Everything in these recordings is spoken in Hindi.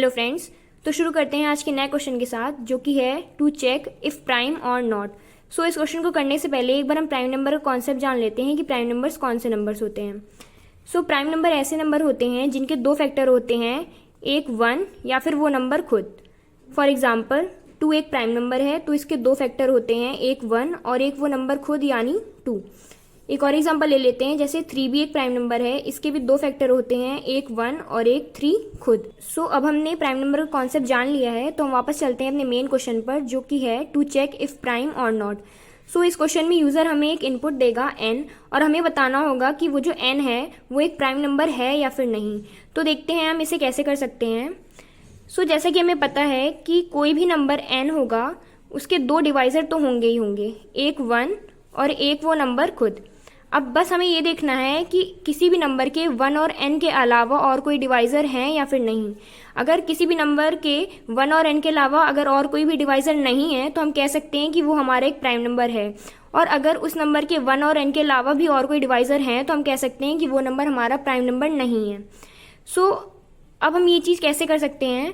हेलो फ्रेंड्स, तो शुरू करते हैं आज के नए क्वेश्चन के साथ, जो कि है टू चेक इफ प्राइम और नॉट। सो इस क्वेश्चन को करने से पहले एक बार हम प्राइम नंबर का कॉन्सेप्ट जान लेते हैं कि प्राइम नंबर्स कौन से नंबर्स होते हैं। सो प्राइम नंबर ऐसे नंबर होते हैं जिनके दो फैक्टर होते हैं, एक 1 या फिर वो नंबर खुद। फॉर एग्जाम्पल 2 एक प्राइम नंबर है, तो इसके दो फैक्टर होते हैं, एक 1 और एक वो नंबर खुद यानी 2। एक और एग्जांपल ले लेते हैं, जैसे 3 भी एक प्राइम नंबर है, इसके भी दो फैक्टर होते हैं, एक 1 और एक 3 खुद। सो अब हमने प्राइम नंबर का कॉन्सेप्ट जान लिया है, तो हम वापस चलते हैं अपने मेन क्वेश्चन पर, जो कि है टू चेक इफ प्राइम और नॉट। सो इस क्वेश्चन में यूजर हमें एक इनपुट देगा n, और हमें बताना होगा कि वो जो n है वो एक प्राइम नंबर है या फिर नहीं। तो देखते हैं हम इसे कैसे कर सकते हैं। सो जैसा कि हमें पता है कि कोई भी नंबर n होगा, उसके दो डिवाइजर तो होंगे ही होंगे, एक 1 और एक वो नंबर खुद। अब बस हमें ये देखना है कि किसी भी नंबर के 1 और n के अलावा और कोई डिवाइजर हैं या फिर नहीं। अगर किसी भी नंबर के 1 और n के अलावा अगर और कोई भी डिवाइजर नहीं है, तो हम कह सकते हैं कि वो हमारा एक प्राइम नंबर है। और अगर उस नंबर के 1 और n के अलावा भी और कोई डिवाइजर हैं, तो हम कह सकते हैं कि वो नंबर हमारा प्राइम नंबर नहीं है। सो अब हम ये चीज़ कैसे कर सकते हैं।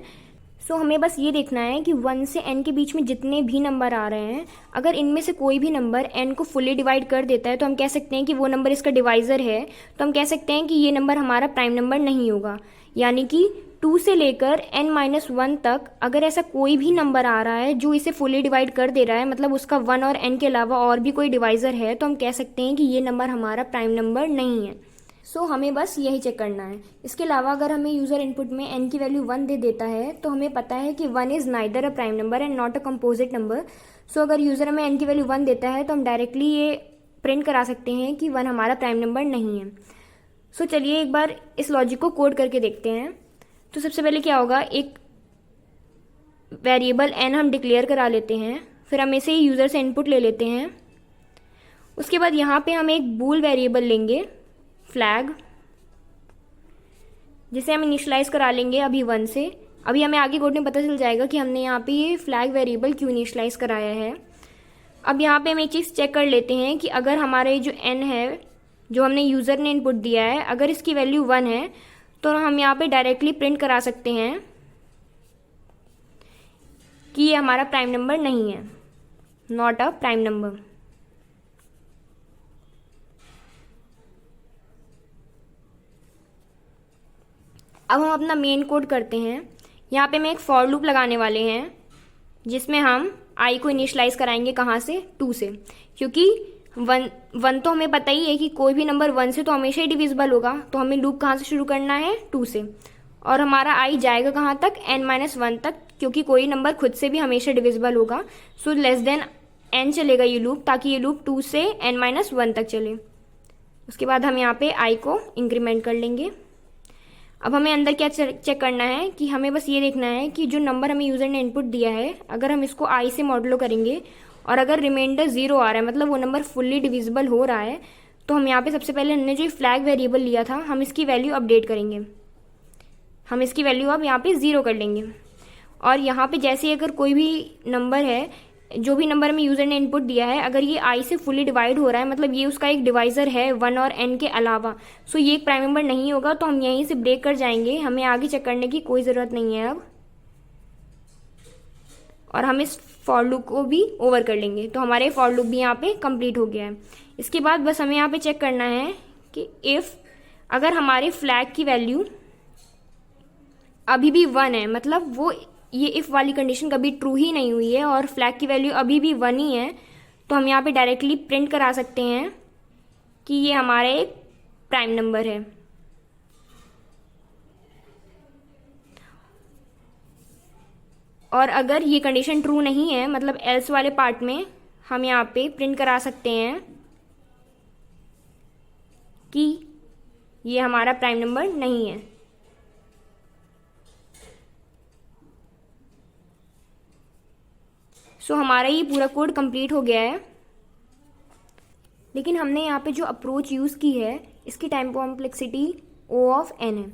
सो हमें बस ये देखना है कि 1 से n के बीच में जितने भी नंबर आ रहे हैं, अगर इनमें से कोई भी नंबर n को फुली डिवाइड कर देता है, तो हम कह सकते हैं कि वो नंबर इसका डिवाइजर है। तो हम कह सकते हैं कि ये नंबर हमारा प्राइम नंबर नहीं होगा। यानी कि 2 से लेकर n-1 तक अगर ऐसा कोई भी नंबर आ रहा है जो इसे फुली डिवाइड कर दे रहा है, मतलब उसका 1 और n के अलावा और भी कोई डिवाइजर है, तो हम कह सकते हैं कि ये नंबर हमारा प्राइम नंबर नहीं है। सो हमें बस यही चेक करना है। इसके अलावा अगर हमें यूज़र इनपुट में n की वैल्यू 1 दे देता है, तो हमें पता है कि 1 is neither a prime number and not a composite number. So अगर यूज़र हमें n की वैल्यू 1 देता है, तो हम डायरेक्टली ये प्रिंट करा सकते हैं कि 1 हमारा प्राइम नंबर नहीं है। सो चलिए एक बार इस लॉजिक को कोड करके देखते हैं। तो सबसे पहले क्या होगा, एक वेरिएबल n हम डिक्लेयर करा लेते हैं, फिर हम इसे यूज़र से इनपुट ले लेते हैं। उसके बाद यहाँ पे हम एक बूल वेरिएबल लेंगे, फ्लैग, जिसे हम इनिशियलाइज करा लेंगे अभी 1 से। अभी हमें आगे कोड में पता चल जाएगा कि हमने यहाँ पे ये फ्लैग वेरिएबल क्यों इनिशियलाइज कराया है। अब यहाँ पे हम एक चीज़ चेक कर लेते हैं कि अगर हमारे जो n है, जो हमने यूज़र ने इनपुट दिया है, अगर इसकी वैल्यू 1 है, तो हम यहाँ पे डायरेक्टली प्रिंट करा सकते हैं कि ये हमारा प्राइम नंबर नहीं है, नॉट अ प्राइम नंबर। अब हम अपना मेन कोड करते हैं। यहाँ पे हम एक फॉर लूप लगाने वाले हैं, जिसमें हम i को इनिशियलाइज कराएंगे कहाँ से, 2 से, क्योंकि 1 तो हमें पता ही है कि कोई भी नंबर 1 से तो हमेशा ही डिविजिबल होगा। तो हमें लूप कहाँ से शुरू करना है, 2 से। और हमारा i जाएगा कहाँ तक, n-1 तक, क्योंकि कोई नंबर खुद से भी हमेशा डिविजिबल होगा। सो लेस देन n चलेगा ये लूप, ताकि ये लूप 2 से n-1 तक चले। उसके बाद हम यहाँ पे i को इंक्रीमेंट कर लेंगे। अब हमें अंदर क्या चेक करना है कि हमें बस ये देखना है कि जो नंबर हमें यूज़र ने इनपुट दिया है, अगर हम इसको i से मॉडुलो करेंगे और अगर रिमाइंडर 0 आ रहा है, मतलब वो नंबर फुल्ली डिविजिबल हो रहा है, तो हम यहाँ पे सबसे पहले हमने जो फ्लैग वेरिएबल लिया था, हम इसकी वैल्यू अपडेट करेंगे। हम इसकी वैल्यू अब यहाँ पे 0 कर लेंगे। और यहाँ पे जैसे अगर कोई भी नंबर है, जो भी नंबर में यूज़र ने इनपुट दिया है, अगर ये i से फुली डिवाइड हो रहा है, मतलब ये उसका एक डिवाइजर है 1 और n के अलावा, सो ये एक प्राइम नंबर नहीं होगा। तो हम यहीं से ब्रेक कर जाएंगे, हमें आगे चेक करने की कोई ज़रूरत नहीं है अब। और हम इस फॉर लूप को भी ओवर कर लेंगे, तो हमारे फॉर लूप भी यहाँ पे कंप्लीट हो गया है। इसके बाद बस हमें यहाँ पे चेक करना है कि इफ़ अगर हमारे फ्लैग की वैल्यू अभी भी 1 है, मतलब वो ये इफ़ वाली कंडीशन कभी ट्रू ही नहीं हुई है और फ्लैग की वैल्यू अभी भी 1 ही है, तो हम यहाँ पे डायरेक्टली प्रिंट करा सकते हैं कि ये हमारा एक प्राइम नंबर है। और अगर ये कंडीशन ट्रू नहीं है, मतलब एल्स वाले पार्ट में, हम यहाँ पे प्रिंट करा सकते हैं कि ये हमारा प्राइम नंबर नहीं है। सो हमारा ये पूरा कोड कंप्लीट हो गया है। लेकिन हमने यहाँ पे जो अप्रोच यूज़ की है, इसकी time complexity O of n है।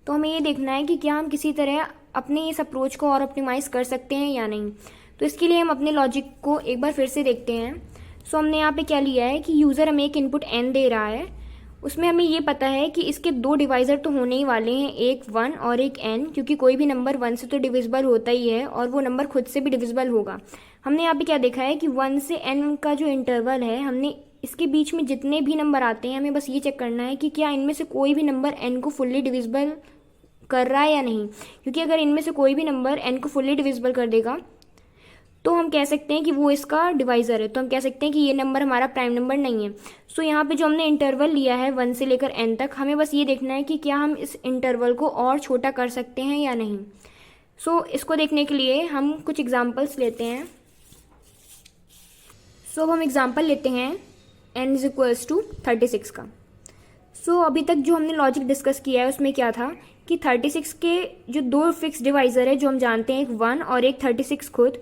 तो हमें ये देखना है कि क्या हम किसी तरह अपने इस अप्रोच को और ऑप्टिमाइज़ कर सकते हैं या नहीं। तो इसके लिए हम अपने लॉजिक को एक बार फिर से देखते हैं। सो हमने यहाँ पे क्या लिया है कि यूज़र हमें एक इनपुट n दे रहा है, उसमें हमें ये पता है कि इसके दो डिवाइज़र तो होने ही वाले हैं, एक 1 और एक n, क्योंकि कोई भी नंबर 1 से तो डिविजिबल होता ही है और वो नंबर खुद से भी डिविजिबल होगा। हमने यहाँ पे क्या देखा है कि 1 से n का जो इंटरवल है, हमने इसके बीच में जितने भी नंबर आते हैं हमें बस ये चेक करना है कि क्या इनमें से कोई भी नंबर n को फुल्ली डिविजिबल कर रहा है या नहीं, क्योंकि अगर इनमें से कोई भी नंबर n को फुल्ली डिविजिबल कर देगा तो हम कह सकते हैं कि वो इसका डिवाइज़र है, तो हम कह सकते हैं कि ये नंबर हमारा प्राइम नंबर नहीं है। सो यहाँ पे जो हमने इंटरवल लिया है 1 से लेकर n तक, हमें बस ये देखना है कि क्या हम इस इंटरवल को और छोटा कर सकते हैं या नहीं। सो इसको देखने के लिए हम कुछ एग्जांपल्स लेते हैं। सो अब हम एग्जांपल लेते हैं n = 36 का। सो अभी तक जो हमने लॉजिक डिस्कस किया है उसमें क्या था कि 36 के जो दो फिक्स डिवाइज़र है जो हम जानते हैं, एक 1 और एक 36 खुद,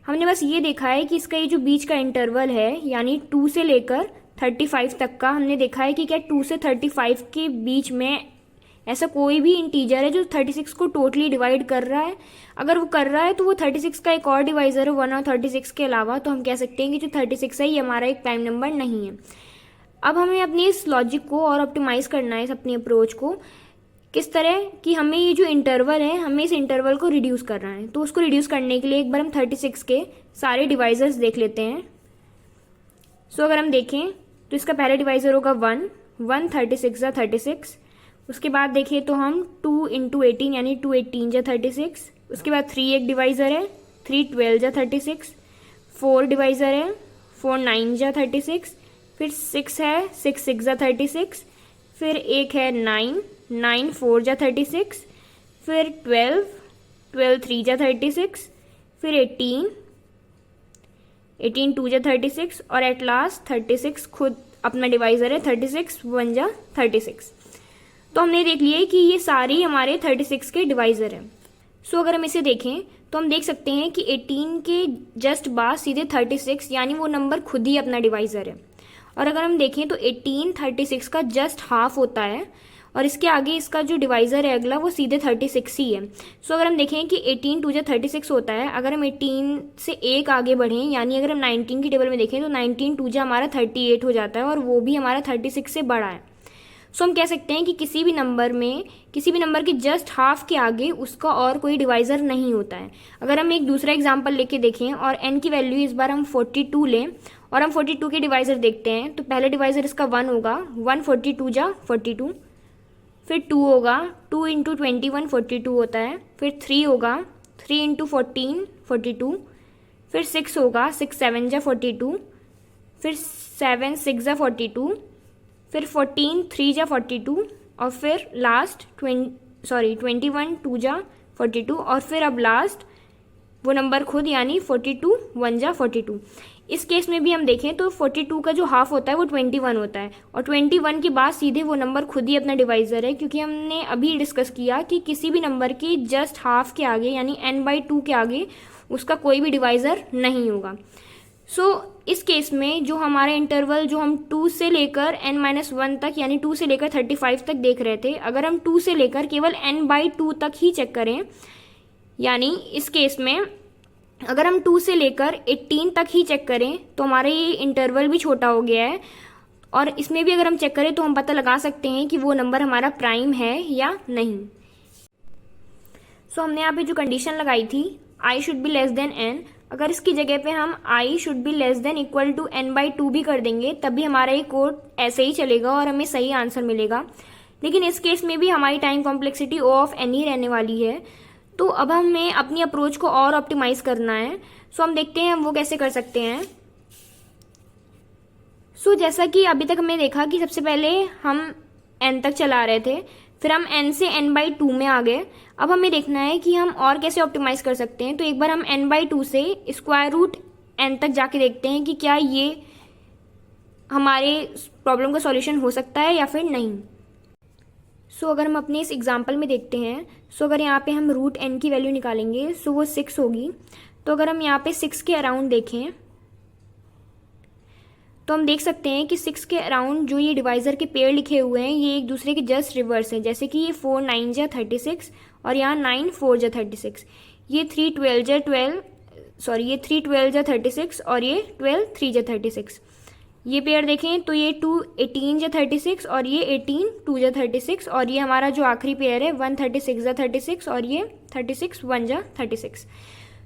हमने बस ये देखा है कि इसका ये जो बीच का इंटरवल है यानी 2 से लेकर 35 तक का, हमने देखा है कि क्या 2 से 35 के बीच में ऐसा कोई भी इंटीजर है जो 36 को टोटली डिवाइड कर रहा है। अगर वो कर रहा है तो वो 36 का एक और डिवाइज़र है 1 और 36 के अलावा, तो हम कह सकते हैं कि जो 36 है ये हमारा एक प्राइम नंबर नहीं है। अब हमें अपनी इस लॉजिक को और ऑप्टिमाइज़ करना है, इस अपनी अप्रोच को, किस तरह कि हमें ये जो इंटरवल है हमें इस इंटरवल को रिड्यूस करना है। तो उसको रिड्यूस करने के लिए एक बार हम 36 के सारे डिवाइजर्स देख लेते हैं। सो अगर हम देखें तो इसका पहला डिवाइज़र होगा 1, 1 36 × 36। उसके बाद देखें तो हम 2 × 18 यानी 2 18 × 36। उसके बाद 3 एक डिवाइज़र है, 3 12 × 36। 4 डिवाइज़र है, 4 9 × 36। फिर 6 है, 6 6 × 36। फिर एक है 9 9 4 × 36। फिर 12 12 3 × 36। फिर 18 18 2 × 36 और एट लास्ट 36 खुद अपना डिवाइज़र है, 36 1 × 36। तो हमने देख लिया कि ये सारी हमारे 36 के डिवाइज़र हैं। सो अगर हम इसे देखें तो हम देख सकते हैं कि 18 के जस्ट बाद सीधे 36 यानी वो नंबर खुद ही अपना डिवाइज़र है। और अगर हम देखें तो 18 36 का जस्ट हाफ होता है और इसके आगे इसका जो डिवाइज़र है अगला वो सीधे 36 ही है। सो अगर हम देखें कि 18 2 × 36 होता है, अगर हम 18 से एक आगे बढ़ें यानी अगर हम 19 की टेबल में देखें तो 19 2 हमारा 38 हो जाता है और वो भी हमारा 36 से बड़ा है। सो हम कह सकते हैं कि किसी भी नंबर के जस्ट हाफ के आगे उसका और कोई डिवाइज़र नहीं होता है। अगर हम एक दूसरा एग्जाम्पल लेके देखें और n की वैल्यू इस बार हम 42 लें और हम 42 के डिवाइज़र देखते हैं तो पहला डिवाइज़र इसका 1 होगा, 1 42 × 42। फिर 2 होगा, 2 × 21 42 होता है। फिर 3 होगा, 3 × 14 42। फिर 6 होगा, 6 7 × 42। फिर 7 6 × 42। फिर 14 3 × 42 और फिर लास्ट 21 2 × 42 और फिर अब लास्ट वो नंबर खुद यानी 42 1 × 42। इस केस में भी हम देखें तो 42 का जो हाफ होता है वो 21 होता है और 21 के बाद सीधे वो नंबर खुद ही अपना डिवाइज़र है, क्योंकि हमने अभी डिस्कस किया कि किसी भी नंबर के जस्ट हाफ के आगे यानी n/2 के आगे उसका कोई भी डिवाइज़र नहीं होगा। सो इस केस में जो हमारा इंटरवल जो हम 2 से लेकर n-1 तक यानी 2 से लेकर 35 तक देख रहे थे, अगर हम 2 से लेकर केवल n/2 तक ही चेक करें यानी इस केस में अगर हम 2 से लेकर 18 तक ही चेक करें तो हमारा ये इंटरवल भी छोटा हो गया है और इसमें भी अगर हम चेक करें तो हम पता लगा सकते हैं कि वो नंबर हमारा प्राइम है या नहीं। सो हमने यहाँ पे जो कंडीशन लगाई थी i should be less than n, अगर इसकी जगह पे हम i should be less than equal to n/2 भी कर देंगे तब भी हमारा ये कोड ऐसे ही चलेगा और हमें सही आंसर मिलेगा। लेकिन इस केस में भी हमारी time complexity O of n ही रहने वाली है। तो अब हमें अपनी अप्रोच को और ऑप्टिमाइज करना है। सो हम देखते हैं हम वो कैसे कर सकते हैं। सो जैसा कि अभी तक हमने देखा कि सबसे पहले हम n तक चला रहे थे, फिर हम n से n/2 में आ गए। अब हमें देखना है कि हम और कैसे ऑप्टिमाइज कर सकते हैं। तो एक बार हम n/2 से √n तक जाके देखते हैं कि क्या ये हमारे प्रॉब्लम का सॉल्यूशन हो सकता है या फिर नहीं। सो अगर हम अपने इस एग्जाम्पल में देखते हैं, सो अगर यहाँ पे हम √n की वैल्यू निकालेंगे सो वो 6 होगी। तो अगर हम यहाँ पे 6 के अराउंड देखें तो हम देख सकते हैं कि 6 के अराउंड जो ये डिवाइज़र के पेयर लिखे हुए हैं ये एक दूसरे के जस्ट रिवर्स हैं। जैसे कि ये 4 9 × 36 और यहाँ 9 4 × 36। ये 3 12 × 36 और ये 12 3 × 36। ये पेयर देखें तो ये 2 18 या 36 और ये 18 2 या 36 और ये हमारा जो आखिरी पेयर है 1 36 या 36 और ये 36 1 या 36।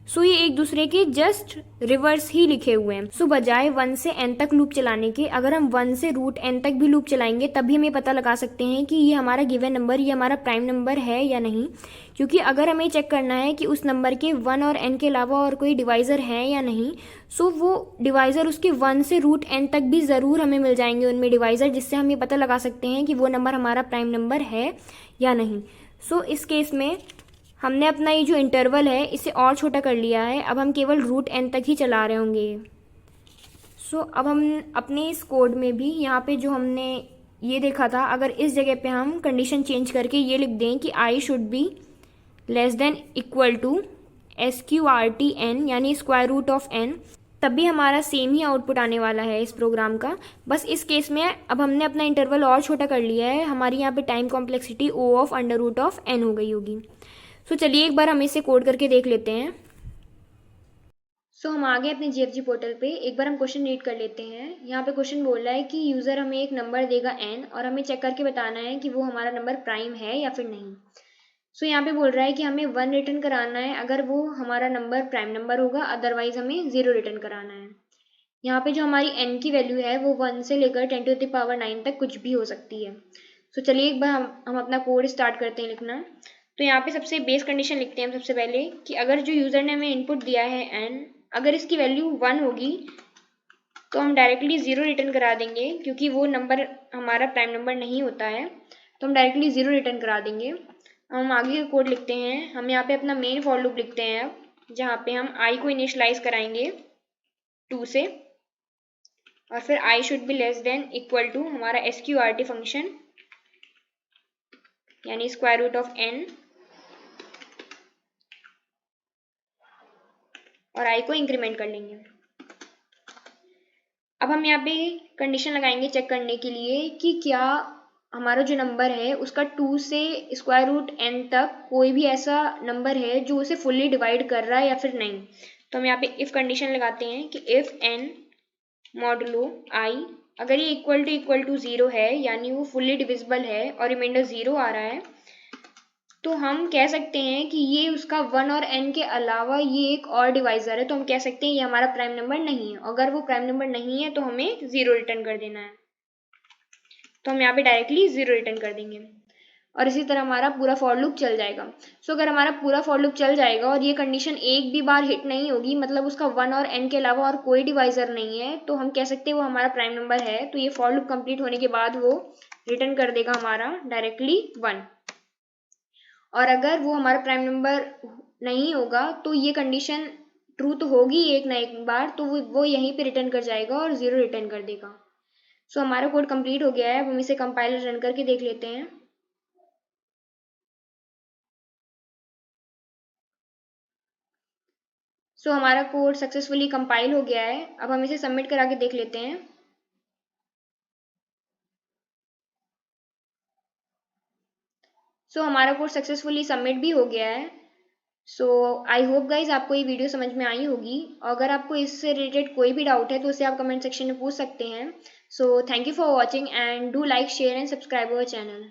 सो ये एक दूसरे के जस्ट रिवर्स ही लिखे हुए हैं। सो बजाय 1 से n तक लूप चलाने के अगर हम 1 से रूट n तक भी लूप चलाएंगे तब भी हमें पता लगा सकते हैं कि ये हमारा गिवन नंबर ये हमारा प्राइम नंबर है या नहीं, क्योंकि अगर हमें चेक करना है कि उस नंबर के 1 और n के अलावा और कोई डिवाइज़र है या नहीं, सो वो डिवाइज़र उसके 1 से रूट n तक भी ज़रूर हमें मिल जाएंगे उनमें डिवाइज़र, जिससे हम ये पता लगा सकते हैं कि वो नंबर हमारा प्राइम नंबर है या नहीं। सो इस केस में हमने अपना ये जो इंटरवल है इसे और छोटा कर लिया है, अब हम केवल रूट n तक ही चला रहे होंगे। सो अब हम अपने इस कोड में भी यहाँ पे जो हमने ये देखा था, अगर इस जगह पे हम कंडीशन चेंज करके ये लिख दें कि i should be less than equal to SQRT n यानी स्क्वायर रूट ऑफ n, तब भी हमारा सेम ही आउटपुट आने वाला है इस प्रोग्राम का। बस इस केस में अब हमने अपना इंटरवल और छोटा कर लिया है, हमारी यहाँ पे time complexity O of under root of n हो गई होगी। सो चलिए एक बार हम इसे कोड करके देख लेते हैं। सो हम आ गए अपने GFG पोर्टल पे, एक बार हम क्वेश्चन रीड कर लेते हैं। यहाँ पे क्वेश्चन बोल रहा है कि यूज़र हमें एक नंबर देगा n और हमें चेक करके बताना है कि वो हमारा नंबर प्राइम है या फिर नहीं। सो यहाँ पे बोल रहा है कि हमें 1 रिटर्न कराना है अगर वो हमारा नंबर प्राइम नंबर होगा, अदरवाइज हमें 0 रिटर्न कराना है। यहाँ पे जो हमारी n की वैल्यू है वो 1 से लेकर 10⁻9 तक कुछ भी हो सकती है। सो चलिए एक बार हम अपना कोड स्टार्ट करते हैं लिखना। तो यहाँ पे सबसे बेस कंडीशन लिखते हैं हम सबसे पहले कि अगर जो यूज़र ने हमें इनपुट दिया है n, अगर इसकी वैल्यू 1 होगी तो हम डायरेक्टली 0 रिटर्न करा देंगे, क्योंकि वो नंबर हमारा प्राइम नंबर नहीं होता है, तो हम डायरेक्टली 0 रिटर्न करा देंगे। हम आगे का कोड लिखते हैं। हम यहाँ पे अपना मेन फॉर लूप लिखते हैं अब, जहाँ पे हम i को इनिशियलाइज कराएंगे 2 से और फिर i should be less than equal to हमारा SQRT फंक्शन यानी स्क्वायर रूट ऑफ n और i को इंक्रीमेंट कर लेंगे। अब हम यहाँ पे कंडीशन लगाएंगे चेक करने के लिए कि क्या हमारा जो नंबर है उसका 2 से स्क्वायर रूट n तक कोई भी ऐसा नंबर है जो उसे फुल्ली डिवाइड कर रहा है या फिर नहीं। तो हम यहाँ पे इफ कंडीशन लगाते हैं कि इफ n मॉडुलो i, अगर ये इक्वल टू 0 है यानी वो फुल्ली डिविजिबल है और रिमाइंडर 0 आ रहा है, तो हम कह सकते हैं कि ये उसका 1 और n के अलावा ये एक और डिवाइज़र है, तो हम कह सकते हैं ये हमारा प्राइम नंबर नहीं है। अगर वो प्राइम नंबर नहीं है तो हमें 0 रिटर्न कर देना है, तो हम यहाँ पे डायरेक्टली 0 रिटर्न कर देंगे और इसी तरह हमारा पूरा फॉर लूप चल जाएगा। सो अगर हमारा पूरा फॉर लूप चल जाएगा और ये कंडीशन एक भी बार हिट नहीं होगी, मतलब उसका 1 और n के अलावा और कोई डिवाइज़र नहीं है, तो हम कह सकते हैं वो हमारा प्राइम नंबर है। तो ये फॉर लूप कंप्लीट होने के बाद वो रिटर्न कर देगा हमारा डायरेक्टली 1। और अगर वो हमारा प्राइम नंबर नहीं होगा तो ये कंडीशन ट्रू तो होगी एक ना एक बार, तो वो यहीं पे रिटर्न कर जाएगा और 0 रिटर्न कर देगा। सो हमारा कोड कंप्लीट हो गया है। अब हम इसे कंपाइलर रन करके देख लेते हैं। सो हमारा कोड सक्सेसफुली कंपाइल हो गया है। अब हम इसे सबमिट करा के देख लेते हैं। सो हमारा कोड सक्सेसफुली सबमिट भी हो गया है। सो आई होप गाइज आपको ये वीडियो समझ में आई होगी। अगर आपको इससे रिलेटेड कोई भी डाउट है तो उसे आप कमेंट सेक्शन में पूछ सकते हैं। So thank you for watching and do like share and subscribe our channel.